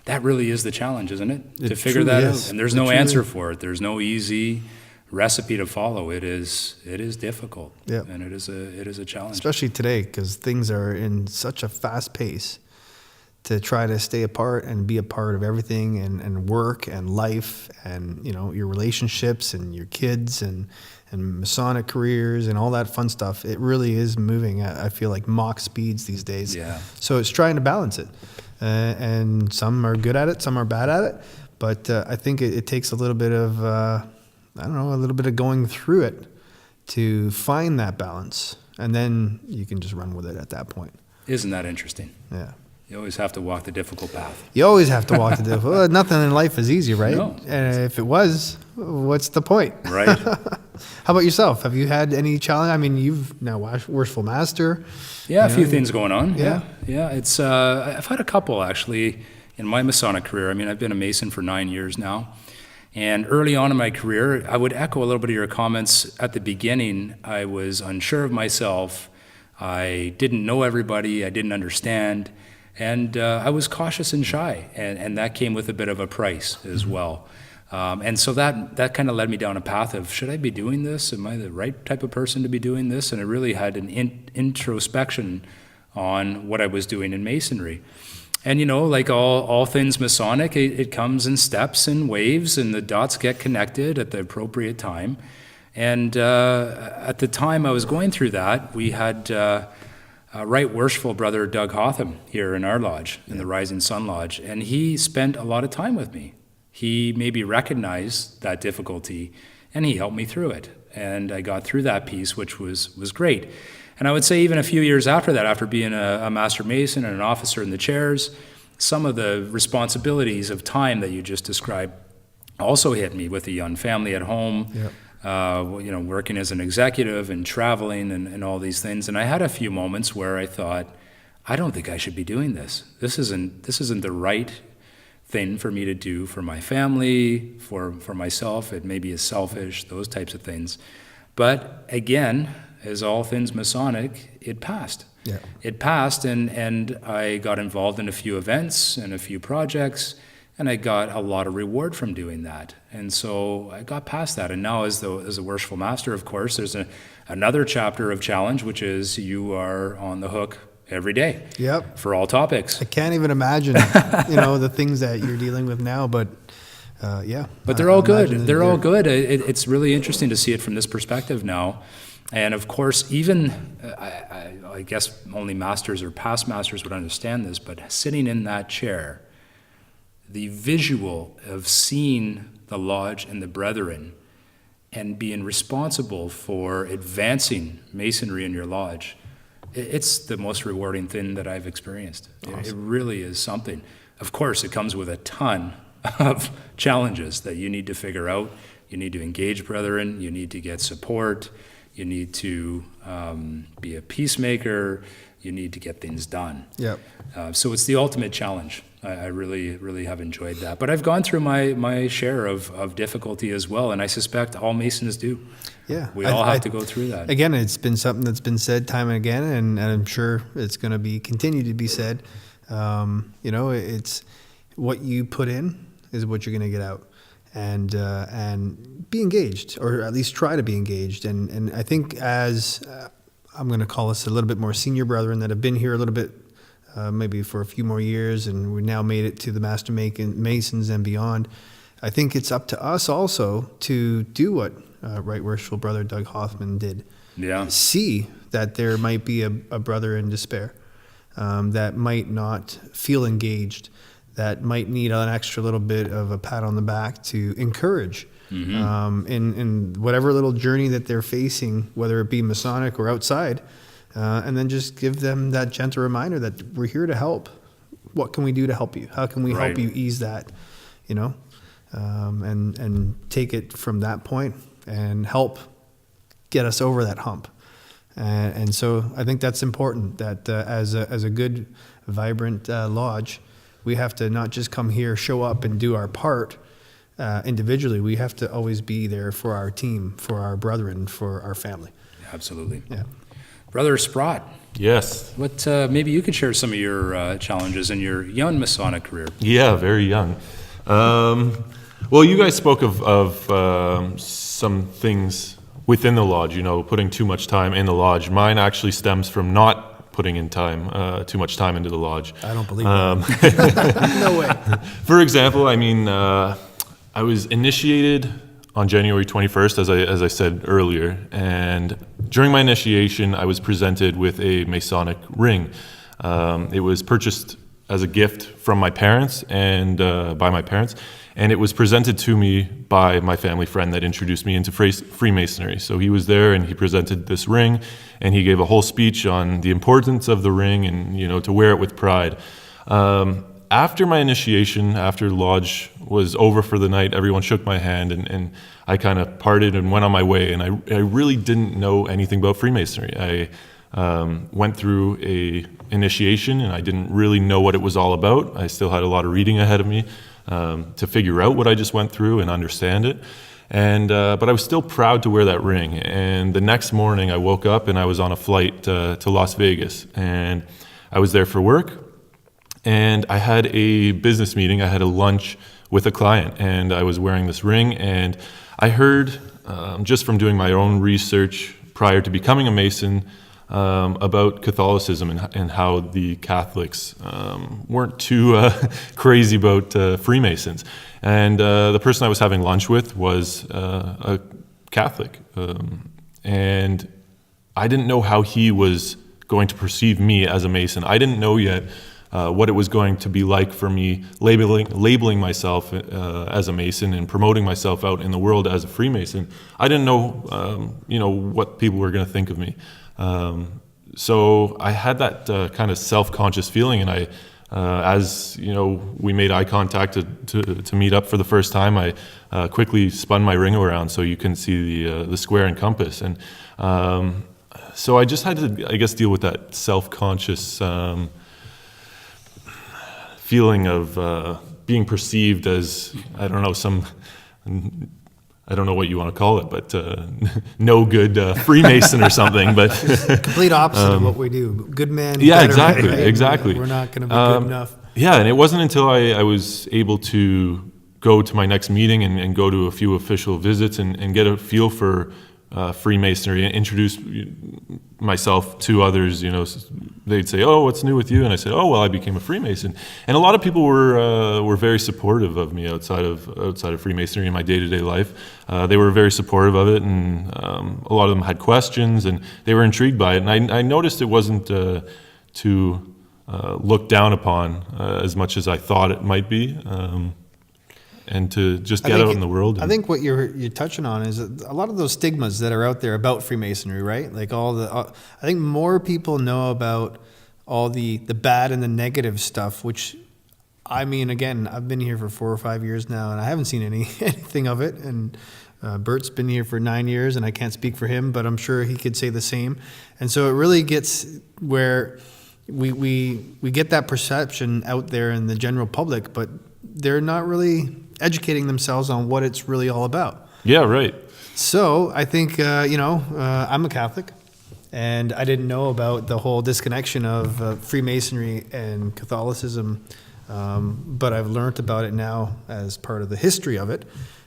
Speaker 1: that really is the challenge, isn't it? To figure
Speaker 3: truly
Speaker 1: that
Speaker 3: is.
Speaker 1: out. And there's
Speaker 3: It
Speaker 1: no
Speaker 3: truly
Speaker 1: answer
Speaker 3: is.
Speaker 1: for it. There's no easy recipe to follow. It is difficult.
Speaker 3: Yep.
Speaker 1: And it is a challenge.
Speaker 3: Especially today, because things are in such a fast pace. To try to stay apart and be a part of everything, and work and life, and your relationships and your kids and Masonic careers and all that fun stuff. It really is moving at, I feel like, Mach speeds these days.
Speaker 1: Yeah.
Speaker 3: So it's trying to balance it, and some are good at it, some are bad at it. But I think it takes a little bit of a little bit of going through it to find that balance, and then you can just run with it at that point.
Speaker 1: Isn't that interesting?
Speaker 3: Yeah.
Speaker 1: You always have to walk the difficult path.
Speaker 3: You always have to walk the difficult. Well, nothing in life is easy, right?
Speaker 1: No.
Speaker 3: And if it was, what's the point?
Speaker 1: Right.
Speaker 3: How about yourself? Have you had any challenge? I mean, you've now Worshipful Master.
Speaker 1: Yeah, a few things going on.
Speaker 3: Yeah.
Speaker 1: Yeah. It's I've had a couple actually in my Masonic career. I mean, I've been a Mason for 9 years now. And early on in my career, I would echo a little bit of your comments at the beginning. I was unsure of myself. I didn't know everybody. I didn't understand. And I was cautious and shy, and that came with a bit of a price as well. And so that kind of led me down a path of, should I be doing this? Am I the right type of person to be doing this? And I really had an introspection on what I was doing in Masonry. And like all things Masonic, it comes in steps and waves, and the dots get connected at the appropriate time. And at the time I was going through that, we had Right Worshipful Brother Doug Hotham here in our lodge, in the Rising Sun Lodge, and he spent a lot of time with me. He maybe recognized that difficulty, and he helped me through it. And I got through that piece, which was great. And I would say even a few years after that, after being a Master Mason and an officer in the chairs, some of the responsibilities of time that you just described also hit me with a young family at home.
Speaker 3: Yep.
Speaker 1: Working as an executive and traveling and all these things. And I had a few moments where I thought, I don't think I should be doing this. This isn't the right thing for me to do for my family, for myself. It maybe is selfish, those types of things. But again, as all things Masonic, it passed.
Speaker 3: Yeah.
Speaker 1: It passed, and I got involved in a few events and a few projects, and I got a lot of reward from doing that. And so I got past that. And now as a Worshipful Master, of course, there's another chapter of challenge, which is you are on the hook every day.
Speaker 3: Yep.
Speaker 1: For all topics.
Speaker 3: I can't even imagine, the things that you're dealing with now, but yeah.
Speaker 1: But they're all good. They're all good. It's really interesting to see it from this perspective now. And of course, even, I guess only masters or past masters would understand this, but sitting in that chair, the visual of seeing the lodge and the brethren and being responsible for advancing Masonry in your lodge, it's the most rewarding thing that I've experienced. Awesome. It really is something. Of course, it comes with a ton of challenges that you need to figure out. You need to engage brethren. You need to get support. You need to be a peacemaker. You need to get things done.
Speaker 3: Yep.
Speaker 1: So it's the ultimate challenge. I really, really have enjoyed that. But I've gone through my share of difficulty as well, and I suspect all Masons do.
Speaker 3: Yeah.
Speaker 1: We all have to go through that.
Speaker 3: Again, it's been something that's been said time and again, and I'm sure it's going to be continue to be said. It's what you put in is what you're going to get out. And be engaged, or at least try to be engaged. And I think as I'm going to call us a little bit more senior brethren that have been here a little bit, maybe for a few more years, and we now made it to the Master Masons and beyond. I think it's up to us also to do what Right Worshipful Brother Doug Hoffman did.
Speaker 1: Yeah.
Speaker 3: See that there might be a brother in despair, that might not feel engaged, that might need an extra little bit of a pat on the back to encourage in whatever little journey that they're facing, whether it be Masonic or outside, and then just give them that gentle reminder that we're here to help. What can we do to help you? How can we help you ease that, and take it from that point and help get us over that hump. And so I think that's important, that as a good, vibrant lodge, we have to not just come here, show up and do our part individually. We have to always be there for our team, for our brethren, for our family.
Speaker 1: Absolutely.
Speaker 3: Yeah.
Speaker 1: Brother Sprott,
Speaker 4: Yes.
Speaker 1: what maybe you could share some of your challenges in your young Masonic career.
Speaker 4: Yeah, very young. Well, you guys spoke of some things within the lodge, putting too much time in the lodge. Mine actually stems from not putting in too much time into the lodge.
Speaker 3: I don't believe that. No way.
Speaker 4: For example, I was initiated on January 21st, as I said earlier, and during my initiation, I was presented with a Masonic ring. It was purchased as a gift from my parents and by my parents, and it was presented to me by my family friend that introduced me into Freemasonry. So he was there and he presented this ring, and he gave a whole speech on the importance of the ring and to wear it with pride. After my initiation, after lodge was over for the night, everyone shook my hand and I kind of parted and went on my way. And I really didn't know anything about Freemasonry. I went through a initiation and I didn't really know what it was all about. I still had a lot of reading ahead of me to figure out what I just went through and understand it. But I was still proud to wear that ring. And the next morning I woke up and I was on a flight to Las Vegas. And I was there for work. And I had a business meeting. I had a lunch with a client, and I was wearing this ring. And I heard, just from doing my own research prior to becoming a Mason, about Catholicism and how the Catholics weren't too crazy about Freemasons. And the person I was having lunch with was a Catholic. And I didn't know how he was going to perceive me as a Mason. I didn't know yet what it was going to be like for me labeling myself as a Mason and promoting myself out in the world as a Freemason. I didn't know, what people were going to think of me. So I had that kind of self-conscious feeling, and as we made eye contact to meet up for the first time, I quickly spun my ring around so you can see the square and compass, and so I just had to, I guess, deal with that self-conscious feeling of being perceived as, I don't know what you want to call it, but no good Freemason or something. But
Speaker 3: complete opposite of what we do. Good man.
Speaker 4: Yeah,
Speaker 3: better
Speaker 4: exactly,
Speaker 3: man, right?
Speaker 4: exactly.
Speaker 3: We're not going to be good enough.
Speaker 4: Yeah, and it wasn't until I was able to go to my next meeting and go to a few official visits and get a feel for Freemasonry and introduce myself to others. They'd say, "Oh, what's new with you?" And I said, "Oh, well, I became a Freemason." And a lot of people were very supportive of me outside of Freemasonry in my day-to-day life. They were very supportive of it, and a lot of them had questions, and they were intrigued by it. And I noticed it wasn't too looked down upon as much as I thought it might be. And to just get out in the world.
Speaker 3: I think what you're touching on is a lot of those stigmas that are out there about Freemasonry, right? Like I think more people know about all the bad and the negative stuff, which, again, I've been here for 4 or 5 years now, and I haven't seen anything of it. And Burt's been here for 9 years, and I can't speak for him, but I'm sure he could say the same. And so it really gets where we get that perception out there in the general public, but they're not really educating themselves on what it's really all about.
Speaker 4: Yeah, right.
Speaker 3: So I think, I'm a Catholic, and I didn't know about the whole disconnection of Freemasonry and Catholicism, but I've learned about it now as part of the history of it.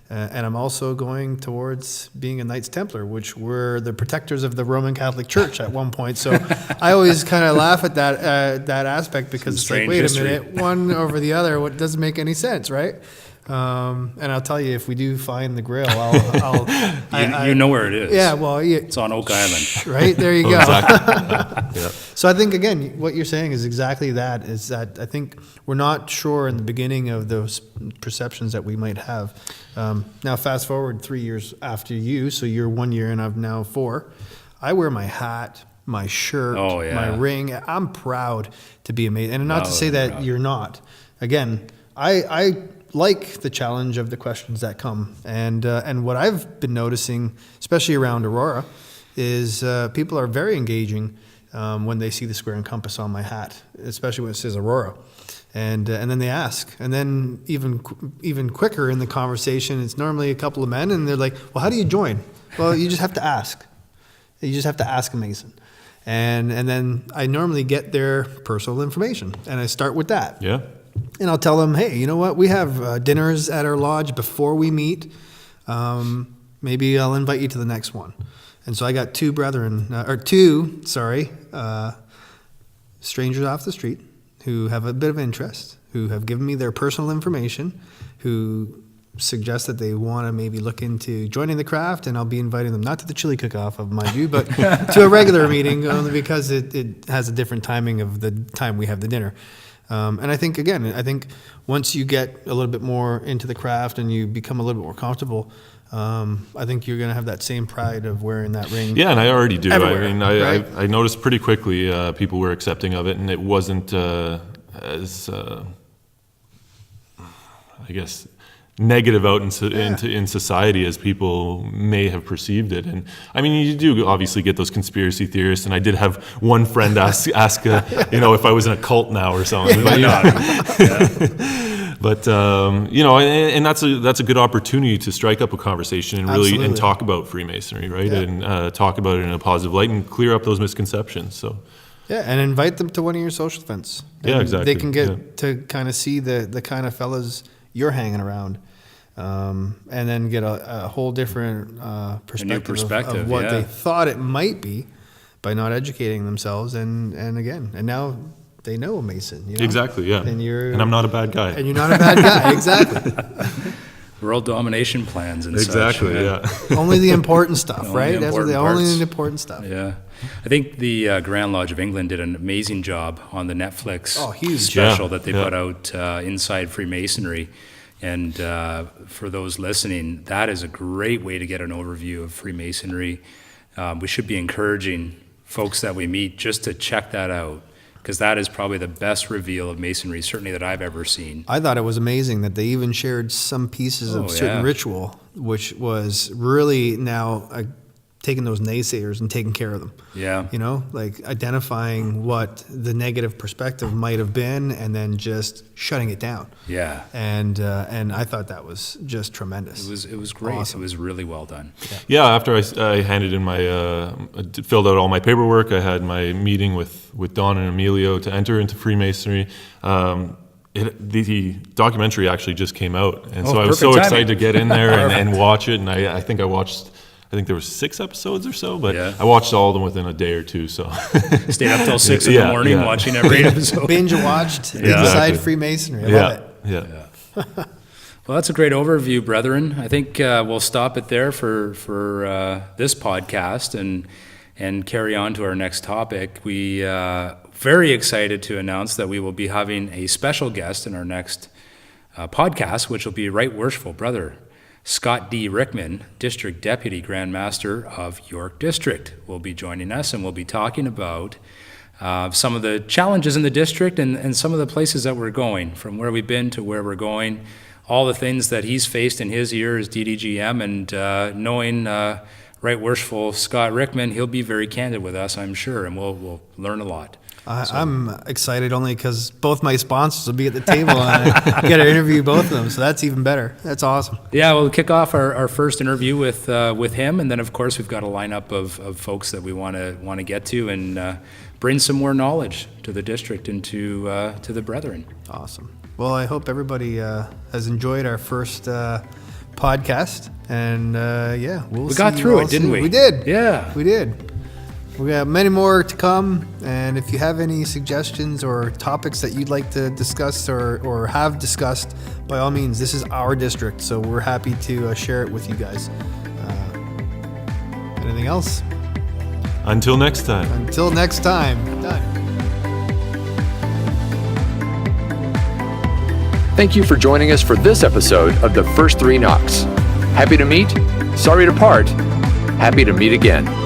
Speaker 3: And I'm also going towards being a Knights Templar, which were the protectors of the Roman Catholic Church at one point. So I always kind of laugh at that aspect, because it's like, wait a minute, one over the other, what doesn't make any sense, right? And I'll tell you, if we do find the Grail, I'll
Speaker 1: you know where it is.
Speaker 3: Yeah, well,
Speaker 1: It's on Oak Island.
Speaker 3: right there you go.
Speaker 4: Exactly. Yeah.
Speaker 3: So I think, again, what you're saying is exactly that, is that I think we're not sure in the beginning of those perceptions that we might have. Now, fast forward 3 years after you, so you're 1 year and I'm now 4. I wear my hat, my shirt, my ring. I'm proud to be a Mason. And not to say that you're not. Again, I like the challenge of the questions that come. And what I've been noticing, especially around Aurora, is people are very engaging when they see the square and compass on my hat, especially when it says Aurora. And then they ask. And then even quicker in the conversation, it's normally a couple of men, and they're like, well, how do you join? Well, you just have to ask. You just have to ask a Mason. And then I normally get their personal information, and I start with that.
Speaker 4: Yeah.
Speaker 3: And I'll tell them, hey, you know what? We have dinners at our lodge before we meet. Maybe I'll invite you to the next one. And so I got two strangers off the street who have a bit of interest, who have given me their personal information, who suggest that they want to maybe look into joining the craft, and I'll be inviting them, not to the chili cook-off, mind you, but to a regular meeting, only because it has a different timing of the time we have the dinner. And I think once you get a little bit more into the craft and you become a little bit more comfortable, I think you're going to have that same pride of wearing that ring.
Speaker 4: Yeah, and I already do.
Speaker 3: Everywhere,
Speaker 4: I mean,
Speaker 3: right?
Speaker 4: I noticed pretty quickly people were accepting of it, and it wasn't as, I guess, negative out in society as people may have perceived it. And I mean, you do obviously get those conspiracy theorists, and I did have one friend ask if I was in a cult now or something. But and that's a good opportunity to strike up a conversation and really
Speaker 3: Absolutely.
Speaker 4: and talk about Freemasonry, right?
Speaker 3: Yeah.
Speaker 4: And talk about it in a positive light and clear up those misconceptions. So
Speaker 3: Yeah, and invite them to one of your social events.
Speaker 4: Yeah,
Speaker 3: And
Speaker 4: exactly.
Speaker 3: They can get to kind of see the kind of fellas you're hanging around, and then get a whole different perspective of what they thought it might be by not educating themselves. And now they know a Mason. You know?
Speaker 4: exactly, yeah.
Speaker 3: And
Speaker 4: I'm not a bad guy.
Speaker 3: And you're not a bad guy, exactly.
Speaker 1: World domination plans and
Speaker 4: Exactly,
Speaker 1: such.
Speaker 4: yeah.
Speaker 3: Only the important stuff,
Speaker 1: Only
Speaker 3: right?
Speaker 1: the
Speaker 3: That's what
Speaker 1: important
Speaker 3: only
Speaker 1: parts.
Speaker 3: the important stuff.
Speaker 1: Yeah. I think the Grand Lodge of England did an amazing job on the Netflix
Speaker 3: huge.
Speaker 1: special
Speaker 4: Yeah,
Speaker 1: that they
Speaker 4: yeah.
Speaker 1: put out, Inside Freemasonry. And for those listening, that is a great way to get an overview of Freemasonry. We should be encouraging folks that we meet just to check that out, because that is probably the best reveal of Masonry, certainly that I've ever seen.
Speaker 3: I thought it was amazing that they even shared some pieces of certain
Speaker 1: yeah.
Speaker 3: ritual, which was really now taking those naysayers and taking care of them.
Speaker 1: Yeah.
Speaker 3: You know, like identifying what the negative perspective might have been and then just shutting it down.
Speaker 1: Yeah.
Speaker 3: And I thought that was just tremendous.
Speaker 1: It was great.
Speaker 3: Awesome.
Speaker 1: It was really well done.
Speaker 4: Yeah, after I handed in filled out all my paperwork, I had my meeting with Don and Emilio to enter into Freemasonry. The documentary actually just came out, and so I was so
Speaker 1: perfect
Speaker 4: excited
Speaker 1: timing.
Speaker 4: to get in there and watch it. And I think there were 6 episodes or so, but
Speaker 1: Yeah.
Speaker 4: I watched all of them within a day or two. So
Speaker 1: Stayed up till 6 in the
Speaker 4: Yeah,
Speaker 1: morning
Speaker 4: yeah.
Speaker 1: watching every episode.
Speaker 3: Binge watched
Speaker 1: Yeah.
Speaker 3: Inside
Speaker 4: Exactly.
Speaker 3: Freemasonry. I love it.
Speaker 4: yeah.
Speaker 1: Well, that's a great overview, brethren. I think we'll stop it there for this podcast and carry on to our next topic. We very excited to announce that we will be having a special guest in our next podcast, which will be Right Worshipful Brother Scott D. Rickman, District Deputy Grand Master of York District, will be joining us, and we'll be talking about some of the challenges in the district and some of the places that we're going, from where we've been to where we're going, all the things that he's faced in his year as DDGM, and knowing Right Worshipful Scott Rickman, he'll be very candid with us, I'm sure, and we'll learn a lot.
Speaker 3: I'm excited only because both my sponsors will be at the table and I get to interview both of them, so that's even better. That's awesome.
Speaker 1: Yeah, we'll kick off our first interview with him, and then of course we've got a lineup of folks that we want to get to and bring some more knowledge to the district and to the brethren.
Speaker 3: Awesome. Well, I hope everybody has enjoyed our first podcast, and we
Speaker 1: got through it, didn't we?
Speaker 3: We did.
Speaker 1: Yeah.
Speaker 3: We did. We got many more to come, and if you have any suggestions or topics that you'd like to discuss or have discussed, by all means, this is our district, so we're happy to share it with you guys. Anything else?
Speaker 4: Until next time.
Speaker 3: Until next time. Done.
Speaker 2: Thank you for joining us for this episode of The First Three Knocks. Happy to meet, sorry to part, happy to meet again.